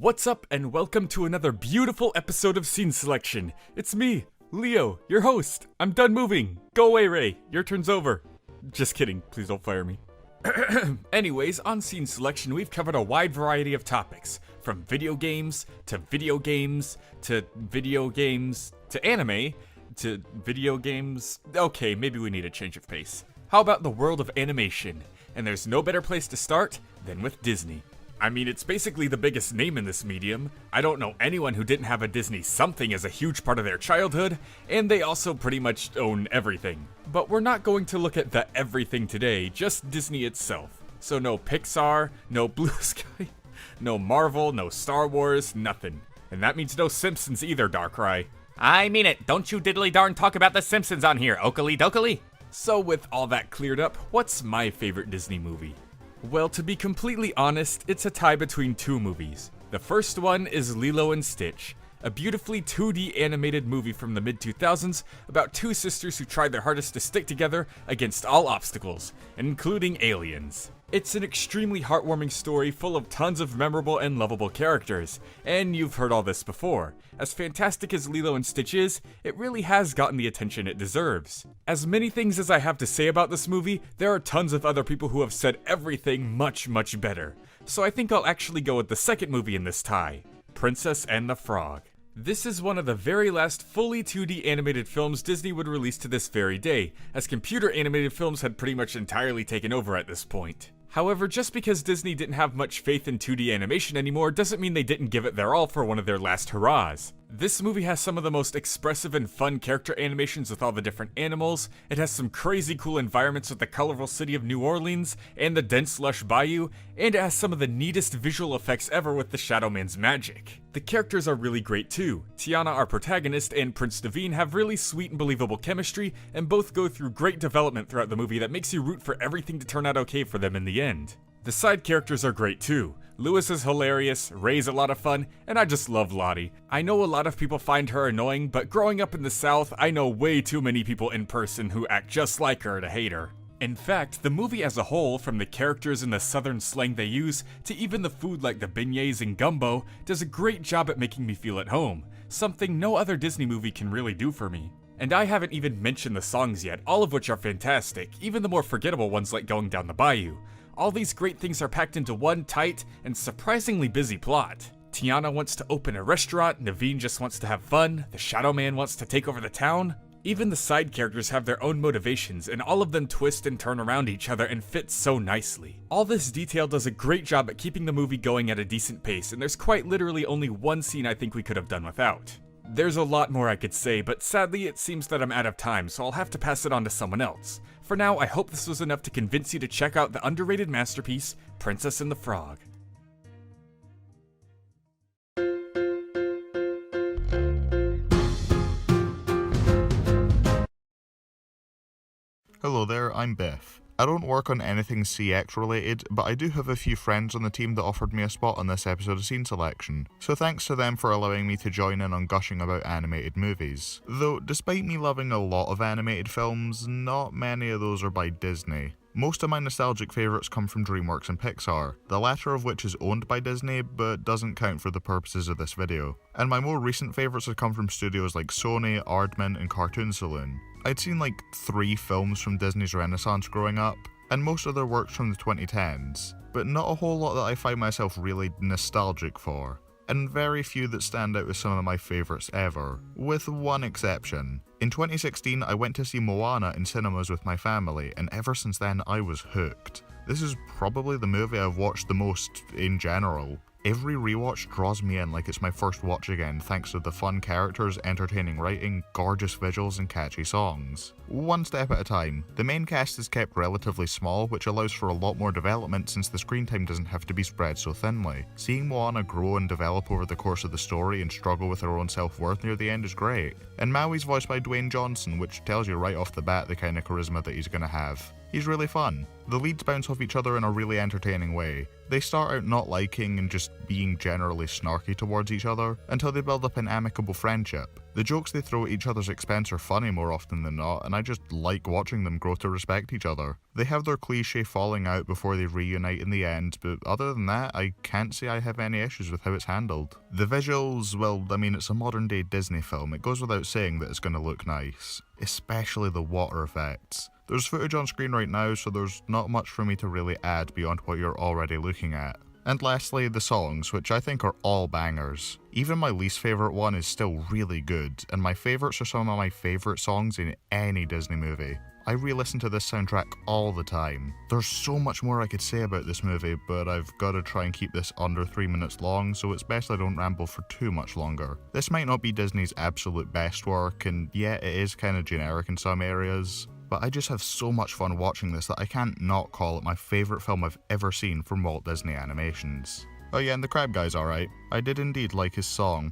What's up, and welcome to another beautiful episode of Scene Selection. It's me, Leo, your host. I'm done moving. Go away, Ray. Your turn's over. Just kidding. Please don't fire me. Anyways, on Scene Selection, we've covered a wide variety of topics. From video games, to video games, to video games, to anime, to video games. Okay, maybe we need a change of pace. How about the world of animation? And there's no better place to start than with Disney. I mean, it's basically the biggest name in this medium. I don't know anyone who didn't have a Disney something as a huge part of their childhood, and they also pretty much own everything. But we're not going to look at the everything today, just Disney itself. So no Pixar, no Blue Sky, no Marvel, no Star Wars, nothing. And that means no Simpsons either, Darkrai. I mean it, don't you diddly darn talk about the Simpsons on here, Oakley dokley. So with all that cleared up, what's my favorite Disney movie? Well, to be completely honest, it's a tie between two movies. The first one is Lilo and Stitch, a beautifully 2D animated movie from the mid-2000s about two sisters who tried their hardest to stick together against all obstacles, including aliens. It's an extremely heartwarming story full of tons of memorable and lovable characters, and you've heard all this before. As fantastic as Lilo and Stitch is, it really has gotten the attention it deserves. As many things as I have to say about this movie, there are tons of other people who have said everything much, much better. So I think I'll actually go with the second movie in this tie, Princess and the Frog. This is one of the very last fully 2D animated films Disney would release to this very day, as computer animated films had pretty much entirely taken over at this point. However, just because Disney didn't have much faith in 2D animation anymore doesn't mean they didn't give it their all for one of their last hurrahs. This movie has some of the most expressive and fun character animations with all the different animals, it has some crazy cool environments with the colorful city of New Orleans, and the dense lush bayou, and it has some of the neatest visual effects ever with the Shadow Man's magic. The characters are really great too. Tiana, our protagonist, and Prince Naveen have really sweet and believable chemistry, and both go through great development throughout the movie that makes you root for everything to turn out okay for them in the end. The side characters are great too. Lewis is hilarious, Ray's a lot of fun, and I just love Lottie. I know a lot of people find her annoying, but growing up in the South, I know way too many people in person who act just like her to hate her. In fact, the movie as a whole, from the characters and the southern slang they use, to even the food like the beignets and gumbo, does a great job at making me feel at home, something no other Disney movie can really do for me. And I haven't even mentioned the songs yet, all of which are fantastic, even the more forgettable ones like Going Down the Bayou. All these great things are packed into one tight and surprisingly busy plot. Tiana wants to open a restaurant, Naveen just wants to have fun, the Shadow Man wants to take over the town. Even the side characters have their own motivations, and all of them twist and turn around each other and fit so nicely. All this detail does a great job at keeping the movie going at a decent pace, and there's quite literally only one scene I think we could have done without. There's a lot more I could say, but sadly it seems that I'm out of time, so I'll have to pass it on to someone else. For now, I hope this was enough to convince you to check out the underrated masterpiece, Princess and the Frog. Hello there, I'm Biff. I don't work on anything CX related, but I do have a few friends on the team that offered me a spot on this episode of Scene Selection, so thanks to them for allowing me to join in on gushing about animated movies. Though, despite me loving a lot of animated films, not many of those are by Disney. Most of my nostalgic favourites come from DreamWorks and Pixar, the latter of which is owned by Disney, but doesn't count for the purposes of this video. And my more recent favourites have come from studios like Sony, Aardman, and Cartoon Saloon. I'd seen like 3 films from Disney's Renaissance growing up, and most of their works from the 2010s, but not a whole lot that I find myself really nostalgic for, and very few that stand out as some of my favourites ever, with one exception. In 2016, I went to see Moana in cinemas with my family, and ever since then I was hooked. This is probably the movie I've watched the most in general. Every rewatch draws me in like it's my first watch again thanks to the fun characters, entertaining writing, gorgeous visuals and catchy songs. One step at a time. The main cast is kept relatively small, which allows for a lot more development since the screen time doesn't have to be spread so thinly. Seeing Moana grow and develop over the course of the story and struggle with her own self-worth near the end is great. And Maui's voiced by Dwayne Johnson, which tells you right off the bat the kind of charisma that he's gonna have. He's really fun. The leads bounce off each other in a really entertaining way. They start out not liking and just being generally snarky towards each other, until they build up an amicable friendship. The jokes they throw at each other's expense are funny more often than not, and I just like watching them grow to respect each other. They have their cliche falling out before they reunite in the end, but other than that, I can't say I have any issues with how it's handled. The visuals, well, I mean, it's a modern day Disney film, it goes without saying that it's going to look nice. Especially the water effects. There's footage on screen right now, so there's not much for me to really add beyond what you're already looking at. And lastly, the songs, which I think are all bangers. Even my least favourite one is still really good, and my favourites are some of my favourite songs in any Disney movie. I re-listen to this soundtrack all the time. There's so much more I could say about this movie, but I've got to try and keep this under 3 minutes long, so it's best I don't ramble for too much longer. This might not be Disney's absolute best work, and yeah, it is kind of generic in some areas, but I just have so much fun watching this that I can't not call it my favourite film I've ever seen from Walt Disney Animations. Oh yeah, and the Crab Guy's alright. I did indeed like his song.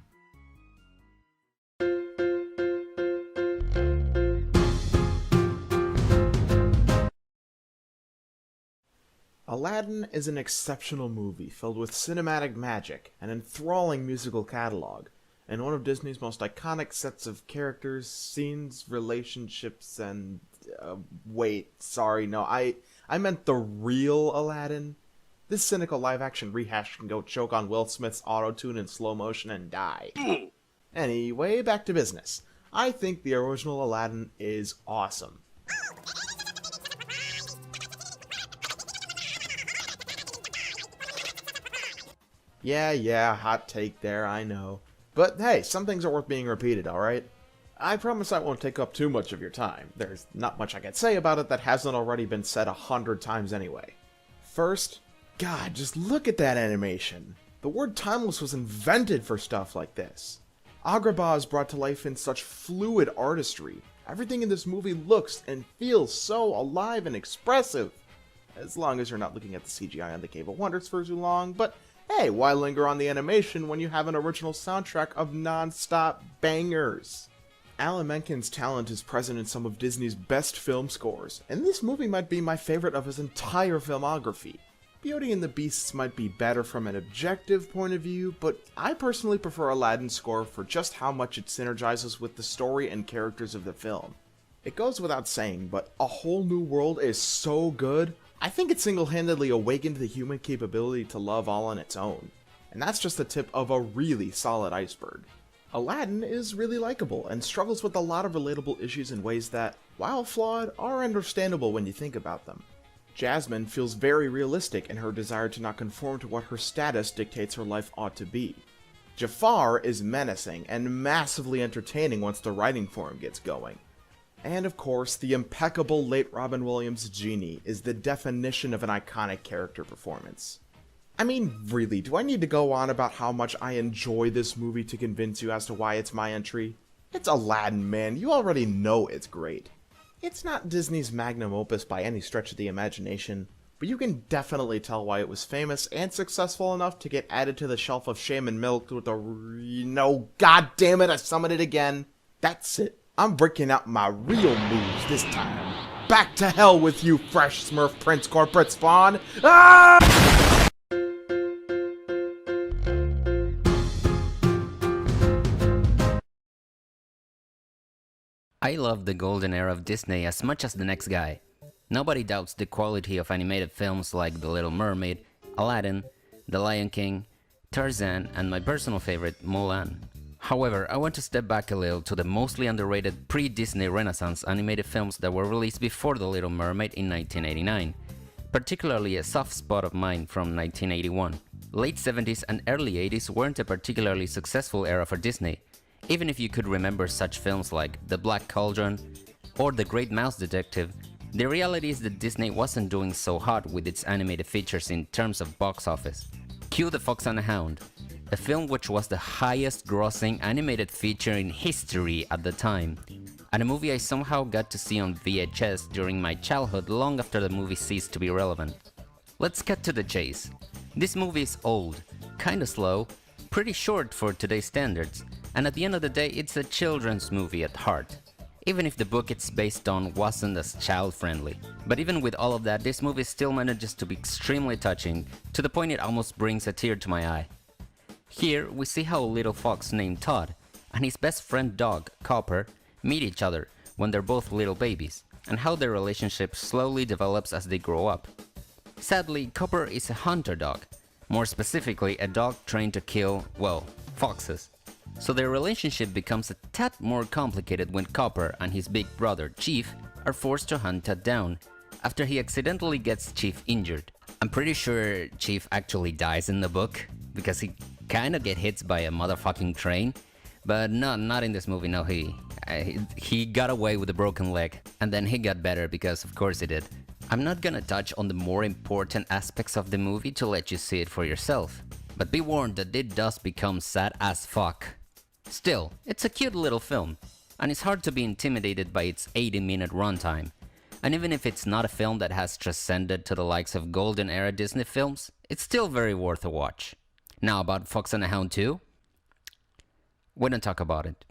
Aladdin is an exceptional movie filled with cinematic magic, an enthralling musical catalog, and one of Disney's most iconic sets of characters, scenes, relationships, and... I meant the real Aladdin. This cynical live-action rehash can go choke on Will Smith's auto-tune in slow motion and die. Anyway, back to business. I think the original Aladdin is awesome. Yeah, hot take there, I know. But hey, some things are worth being repeated, alright? I promise I won't take up too much of your time. There's not much I can say about it that hasn't already been said 100 times anyway. First, God, just look at that animation. The word timeless was invented for stuff like this. Agrabah is brought to life in such fluid artistry. Everything in this movie looks and feels so alive and expressive. As long as you're not looking at the CGI on the Cave of Wonders for too long, but hey, why linger on the animation when you have an original soundtrack of non-stop bangers? Alan Menken's talent is present in some of Disney's best film scores, and this movie might be my favorite of his entire filmography. Beauty and the Beasts might be better from an objective point of view, but I personally prefer Aladdin's score for just how much it synergizes with the story and characters of the film. It goes without saying, but A Whole New World is so good, I think it single-handedly awakened the human capability to love all on its own. And that's just the tip of a really solid iceberg. Aladdin is really likable and struggles with a lot of relatable issues in ways that, while flawed, are understandable when you think about them. Jasmine feels very realistic in her desire to not conform to what her status dictates her life ought to be. Jafar is menacing and massively entertaining once the writing for him gets going. And of course, the impeccable late Robin Williams' Genie is the definition of an iconic character performance. I mean, really, do I need to go on about how much I enjoy this movie to convince you as to why it's my entry? It's Aladdin, man. You already know it's great. It's not Disney's magnum opus by any stretch of the imagination, but you can definitely tell why it was famous and successful enough to get added to the shelf of shame and milk with no, god damn it, I summoned it again. That's it. I'm breaking out my real moves this time. Back to hell with you, fresh Smurf Prince corporate spawn. Ah! I love the golden era of Disney as much as the next guy. Nobody doubts the quality of animated films like The Little Mermaid, Aladdin, The Lion King, Tarzan, and my personal favorite, Moana. However, I want to step back a little to the mostly underrated pre-Disney Renaissance animated films that were released before The Little Mermaid in 1989, particularly a soft spot of mine from 1981. Late 70s and early 80s weren't a particularly successful era for Disney, even if you could remember such films like The Black Cauldron or The Great Mouse Detective. The reality is that Disney wasn't doing so hot with its animated features in terms of box office. Cue The Fox and the Hound, a film which was the highest grossing animated feature in history at the time, and a movie I somehow got to see on VHS during my childhood long after the movie ceased to be relevant. Let's cut to the chase. This movie is old, kinda slow, pretty short for today's standards, and at the end of the day it's a children's movie at heart. Even if the book it's based on wasn't as child-friendly. But even with all of that, this movie still manages to be extremely touching, to the point it almost brings a tear to my eye. Here, we see how a little fox named Todd and his best friend dog, Copper, meet each other when they're both little babies, and how their relationship slowly develops as they grow up. Sadly, Copper is a hunter dog, more specifically a dog trained to kill, well, foxes. So their relationship becomes a tad more complicated when Copper and his big brother, Chief, are forced to hunt Todd down after he accidentally gets Chief injured. I'm pretty sure Chief actually dies in the book, because he kinda get hit by a motherfucking train, but no, not in this movie, no, he got away with a broken leg, and then he got better because of course he did. I'm not gonna touch on the more important aspects of the movie to let you see it for yourself, but be warned that it does become sad as fuck. Still, it's a cute little film, and it's hard to be intimidated by its 80-minute runtime. And even if it's not a film that has transcended to the likes of golden era Disney films, it's still very worth a watch. Now about Fox and the Hound 2? We don't talk about it.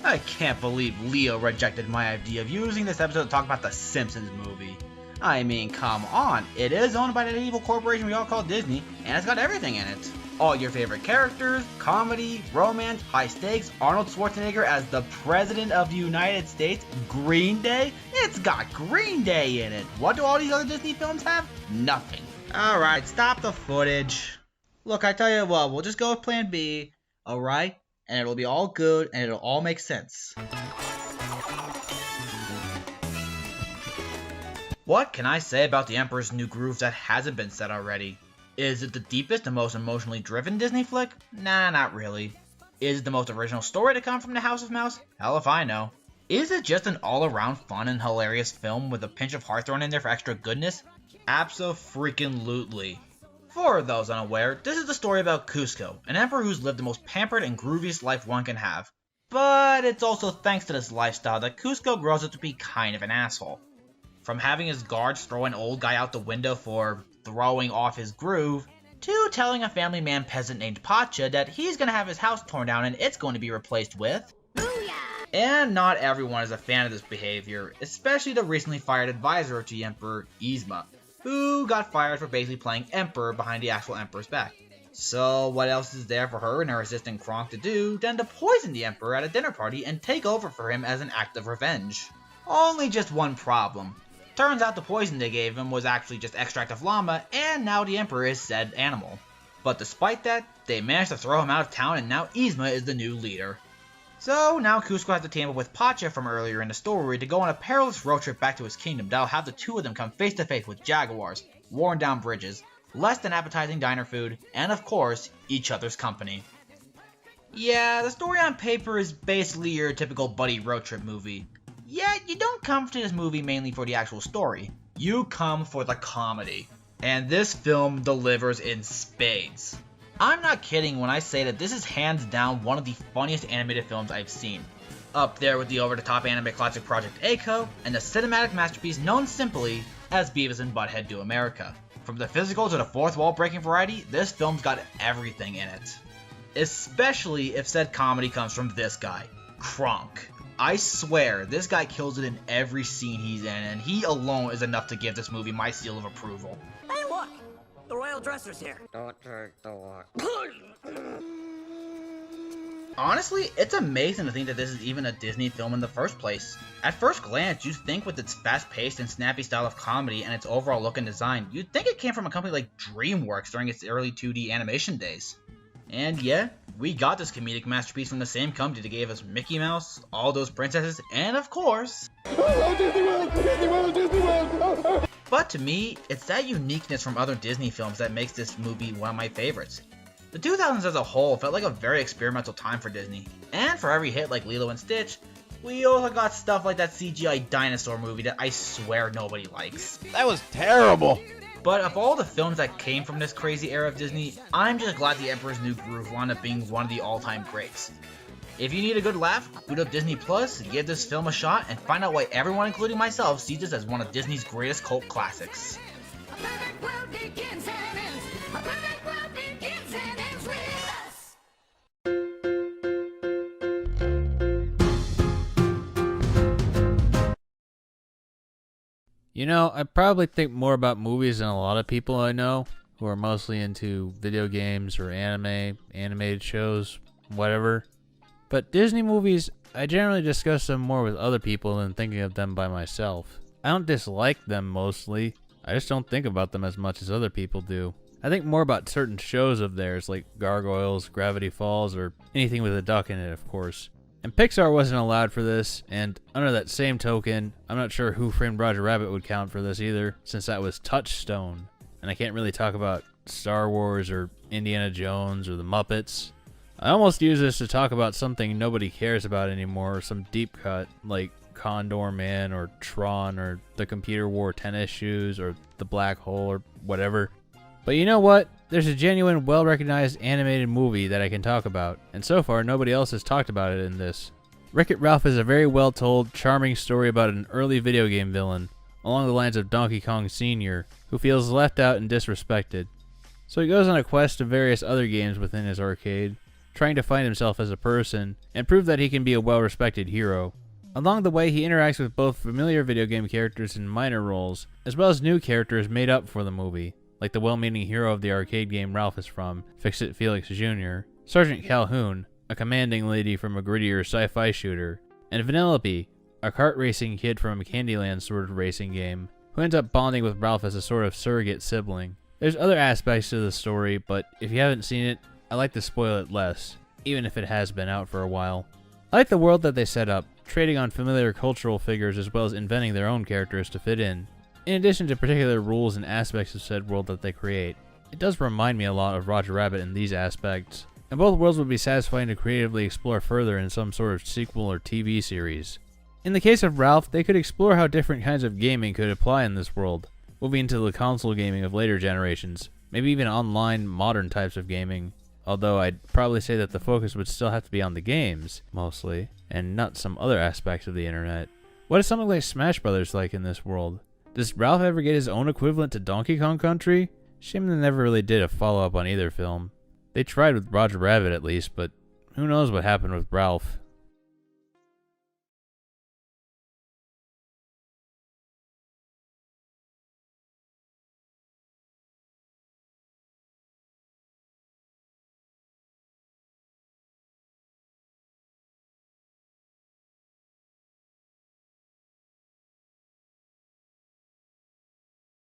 I can't believe Leo rejected my idea of using this episode to talk about the Simpsons movie. I mean, come on, it is owned by that evil corporation we all call Disney, and it's got everything in it. All your favorite characters, comedy, romance, high stakes, Arnold Schwarzenegger as the President of the United States, Green Day? It's got Green Day in it. What do all these other Disney films have? Nothing. Alright, stop the footage. Look, I tell you what, we'll just go with plan B, alright? And it'll be all good, and it'll all make sense. What can I say about The Emperor's New Groove that hasn't been said already? Is it the deepest and most emotionally driven Disney flick? Nah, not really. Is it the most original story to come from the House of Mouse? Hell if I know. Is it just an all-around fun and hilarious film with a pinch of heart thrown in there for extra goodness? Abso-freaking-lutely. For those unaware, this is the story about Kuzco, an emperor who's lived the most pampered and grooviest life one can have. But it's also thanks to this lifestyle that Kuzco grows up to be kind of an asshole. From having his guards throw an old guy out the window for throwing off his groove, to telling a family man peasant named Pacha that he's gonna have his house torn down and it's going to be replaced with... Booyah! And not everyone is a fan of this behavior, especially the recently fired advisor to the Emperor, Yzma, who got fired for basically playing Emperor behind the actual Emperor's back. So what else is there for her and her assistant Kronk to do than to poison the Emperor at a dinner party and take over for him as an act of revenge? Only just one problem. Turns out the poison they gave him was actually just extract of llama, and now the Emperor is said animal. But despite that, they managed to throw him out of town and now Yzma is the new leader. So now Kuzco has to team up with Pacha from earlier in the story to go on a perilous road trip back to his kingdom that'll have the two of them come face to face with jaguars, worn down bridges, less than appetizing diner food, and of course, each other's company. Yeah, the story on paper is basically your typical buddy road trip movie. Yet, you don't come to this movie mainly for the actual story. You come for the comedy. And this film delivers in spades. I'm not kidding when I say that this is hands down one of the funniest animated films I've seen. Up there with the over-the-top anime classic Project A-ko, and the cinematic masterpiece known simply as Beavis and Butthead Do America. From the physical to the fourth wall breaking variety, this film's got everything in it. Especially if said comedy comes from this guy, Kronk. I swear, this guy kills it in every scene he's in, and he alone is enough to give this movie my seal of approval. Hey, look! The royal dresser's here. Don't take the walk. Honestly, it's amazing to think that this is even a Disney film in the first place. At first glance, you'd think with its fast-paced and snappy style of comedy and its overall look and design, you'd think it came from a company like DreamWorks during its early 2D animation days. And yeah, we got this comedic masterpiece from the same company that gave us Mickey Mouse, all those princesses, and of course... Disney World! Disney World! Disney World! But to me, it's that uniqueness from other Disney films that makes this movie one of my favorites. The 2000s as a whole felt like a very experimental time for Disney, and for every hit like Lilo and Stitch, We also got stuff like that CGI dinosaur movie that I swear nobody likes. That was terrible. But of all the films that came from this crazy era of Disney, I'm just glad The Emperor's New Groove wound up being one of the all-time greats. If you need a good laugh, boot up Disney Plus, give this film a shot, and find out why everyone, including myself, sees this as one of Disney's greatest cult classics. A perfect world begins and ends. A perfect world begins and ends with us. You know, I probably think more about movies than a lot of people I know who are mostly into video games or anime, animated shows, whatever. But Disney movies, I generally discuss them more with other people than thinking of them by myself. I don't dislike them mostly, I just don't think about them as much as other people do. I think more about certain shows of theirs like Gargoyles, Gravity Falls, or anything with a duck in it, of course. And Pixar wasn't allowed for this, and under that same token, I'm not sure Who Framed Roger Rabbit would count for this either, since that was Touchstone. And I can't really talk about Star Wars or Indiana Jones or the Muppets. I almost use this to talk about something nobody cares about anymore, or some deep cut, like Condor Man or Tron or the Computer Wore Tennis Shoes or the Black Hole or whatever. But you know what? There's a genuine, well-recognized animated movie that I can talk about, and so far nobody else has talked about it in this. WreckIt Ralph is a very well-told, charming story about an early video game villain, along the lines of Donkey Kong Sr., who feels left out and disrespected. So he goes on a quest to various other games within his arcade, trying to find himself as a person, and prove that he can be a well-respected hero. Along the way, he interacts with both familiar video game characters in minor roles, as well as new characters made up for the movie, like the well-meaning hero of the arcade game Ralph is from, Fix-It Felix Jr., Sergeant Calhoun, a commanding lady from a grittier sci-fi shooter, and Vanellope, a kart racing kid from a Candyland sort of racing game, who ends up bonding with Ralph as a sort of surrogate sibling. There's other aspects to the story, but if you haven't seen it, I like to spoil it less, even if it has been out for a while. I like the world that they set up, trading on familiar cultural figures as well as inventing their own characters to fit in addition to particular rules and aspects of said world that they create. It does remind me a lot of Roger Rabbit in these aspects, and both worlds would be satisfying to creatively explore further in some sort of sequel or TV series. In the case of Ralph, they could explore how different kinds of gaming could apply in this world, moving into the console gaming of later generations, maybe even online modern types of gaming, although I'd probably say that the focus would still have to be on the games, mostly, and not some other aspects of the internet. What is something like Smash Brothers like in this world? Does Ralph ever get his own equivalent to Donkey Kong Country? Shame they never really did a follow-up on either film. They tried with Roger Rabbit at least, but who knows what happened with Ralph.